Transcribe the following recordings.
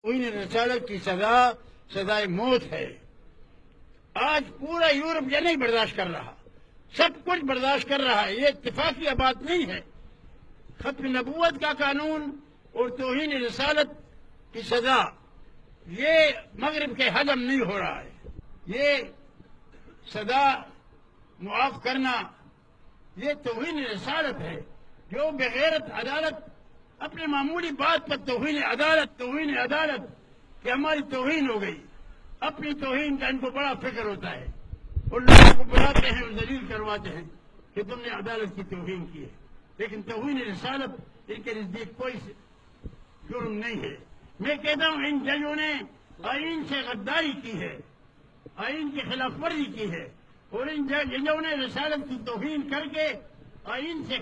توہین رسالت کی سزا سزائے موت ہے۔ آج پورا یورپ یہ نہیں برداشت کر رہا، سب کچھ برداشت کر رہا ہے، یہ اتفاقی بات نہیں ہے۔ ختم نبوت کا قانون اور توہین رسالت کی سزا یہ مغرب کے ہضم نہیں ہو رہا ہے۔ یہ سزا معاف کرنا یہ توہین رسالت ہے۔ جو بغیرت عدالت اپنے معمولی بات پر توہین عدالت کہ ہماری توہین ہو گئی، اپنی توہین کا ان کو بڑا فکر ہوتا ہے اور لوگوں کو بلاتے ہیں اور ذلیل کرواتے ہیں کہ تم نے عدالت کی توہین کی ہے، لیکن توہین رسالت ان کے نزدیک کوئی جرم نہیں ہے۔ میں کہتا ہوں ان ججوں نے آئین سے غداری کی ہے، آئین کی خلاف ورزی کی ہے، اور ان ججوں نے رسالت کی توہین کر کے آئین سے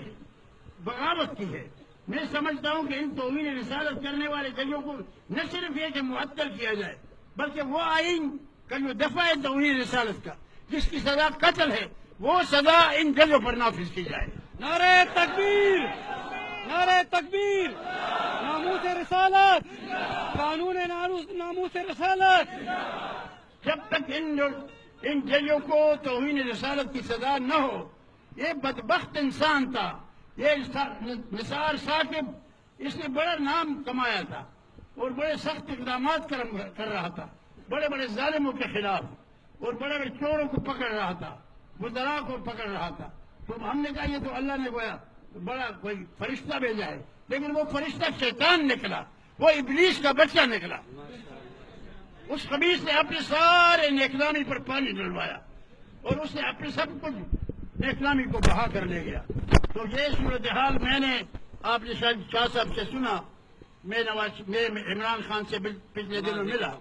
بغاوت کی ہے۔ میں سمجھتا ہوں کہ ان توہین رسالت کرنے والے ججوں کو نہ صرف یہ کہ معطل کیا جائے، بلکہ وہ آئین کا جو دفعہ ہے توہین رسالت کا، جس کی سزا قتل ہے، وہ سزا ان ججوں پر نافذ کی جائے۔ نعرہ تکبیر، نعرہ تکبیر، ناموس رسالت، قانون ناموس رسالت۔ جب تک ان ججوں کو توہین رسالت کی سزا نہ ہو، یہ بدبخت انسان تھا، یہ نثار ثاقب، اس نے بڑا نام کمایا تھا اور بڑے سخت اقدامات کر رہا تھا بڑے بڑے ظالموں کے خلاف، اور بڑے بڑے چوروں کو پکڑ رہا تھا، بدراء کو پکڑ رہا تھا۔ تو ہم نے کہا یہ تو اللہ نے گویا بڑا کوئی فرشتہ بھیجا ہے، لیکن وہ فرشتہ شیطان نکلا، وہ ابلیس کا بچہ نکلا۔ اس خبیث نے اپنے سارے نیکلامی پر پانی ڈلوایا اور اس نے اپنے سب کچھ نیکلامی کو بہا کر لے گیا۔ تو یہ صورتحال میں نے آپ نے شاہ صاحب سے سنا، میں عمران خان سے پچھلے دنوں ملا،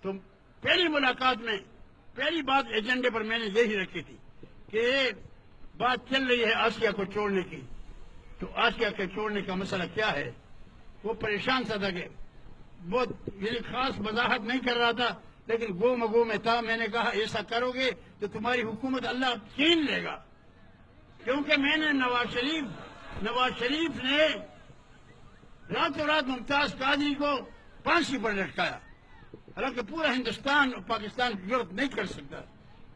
تو پہلی ملاقات میں پہلی بات ایجنڈے پر میں نے یہی رکھی تھی کہ بات چل رہی ہے آسیہ کو چھوڑنے کی۔ تو آسیہ کے چھوڑنے کا مسئلہ کیا ہے؟ وہ پریشان سا تھا کہ بہت یعنی خاص وضاحت نہیں کر رہا تھا، لیکن گو مگو میں تھا۔ میں نے کہا ایسا کرو گے تو تمہاری حکومت اللہ چھین لے گا، کیونکہ میں نے نواز شریف نے راتوں رات ممتاز قادری کو پھانسی پر لٹکایا، حالانکہ پورا ہندوستان اور پاکستان ضرورت نہیں کر سکتا،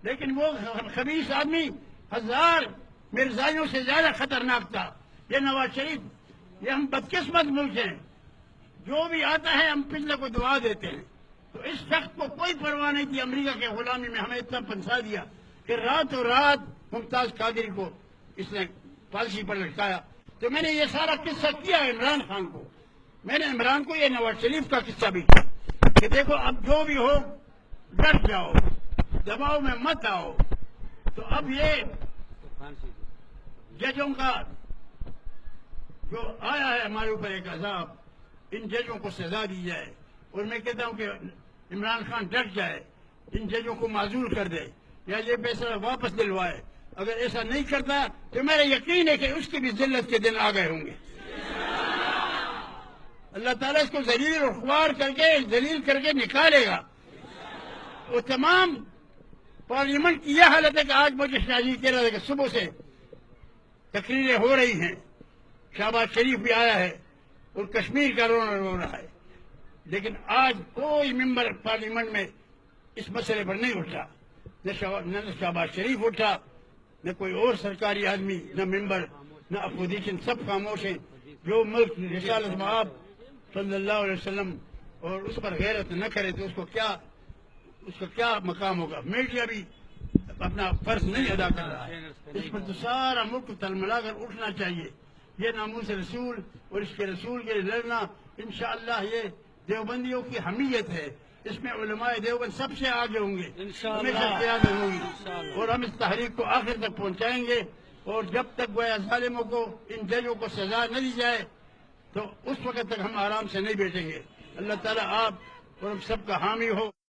لیکن وہ خبیث آدمی ہزار مرزائیوں سے زیادہ خطرناک تھا۔ یہ نواز شریف، یہ ہم بدقسمت ملک ہیں، جو بھی آتا ہے ہم پچھلے کو دعا دیتے ہیں۔ تو اس شخص کو کوئی پرواہ نہیں تھی امریکہ کے غلامی میں، ہمیں اتنا پھنسا دیا کہ راتوں رات ممتاز قادری کو اس نے پھانسی پر لٹکایا۔ تو میں نے یہ سارا قصہ کیا عمران خان کو، میں نے عمران کو یہ نواز شریف کا قصہ بھی کیا کہ دیکھو اب جو بھی ہو ڈٹ جاؤ، دباؤ میں مت آؤ۔ تو اب یہ ججوں کا جو آیا ہے ہمارے اوپر ایک عذاب، ان ججوں کو سزا دی جائے، اور میں کہتا ہوں کہ عمران خان ڈٹ جائے، ان ججوں کو معزول کر دے یا یہ فیصلہ واپس دلوائے۔ اگر ایسا نہیں کرتا تو میرا یقین ہے کہ اس کی بھی ذلت کے دن آ گئے ہوں گے۔ اللہ تعالیٰ اس کو ذلیل اور خوار کر کے نکالے گا۔ وہ تمام پارلیمنٹ کی یہ حالت ہے کہ آج مجھے شاہجی کہہ رہا تھا کہ صبح سے تقریریں ہو رہی ہیں، شہباز شریف بھی آیا ہے اور کشمیر کا رونا رو رہا ہے، لیکن آج کوئی ممبر پارلیمنٹ میں اس مسئلے پر نہیں اٹھا، نہ شہباز شریف اٹھا، نہ کوئی اور سرکاری آدمی، نہ ممبر، نہ اپوزیشن، سب خاموش ہیں۔ جو ملک رسالت مآب صلی اللہ علیہ وسلم اور اس پر غیرت نہ کرے تو اس کا کیا مقام ہوگا؟ میڈیا بھی اپنا فرض نہیں ادا کر رہا ہے، اس پر تو سارا ملک تلملا کر اٹھنا چاہیے۔ یہ ناموس رسول اور اس کے رسول کے لیے لڑنا انشاءاللہ یہ دیوبندیوں کی حمیت ہے، اس میں علماء دیوبند سب سے آگے ہوں گے، ہمیشہ قیادت ہوگی، اور ہم اس تحریک کو آخر تک پہنچائیں گے۔ اور جب تک گویا ظالموں کو، ان ججوں کو سزا نہ دی جائے تو اس وقت تک ہم آرام سے نہیں بیٹھیں گے۔ اللہ تعالیٰ آپ اور ہم سب کا حامی ہو۔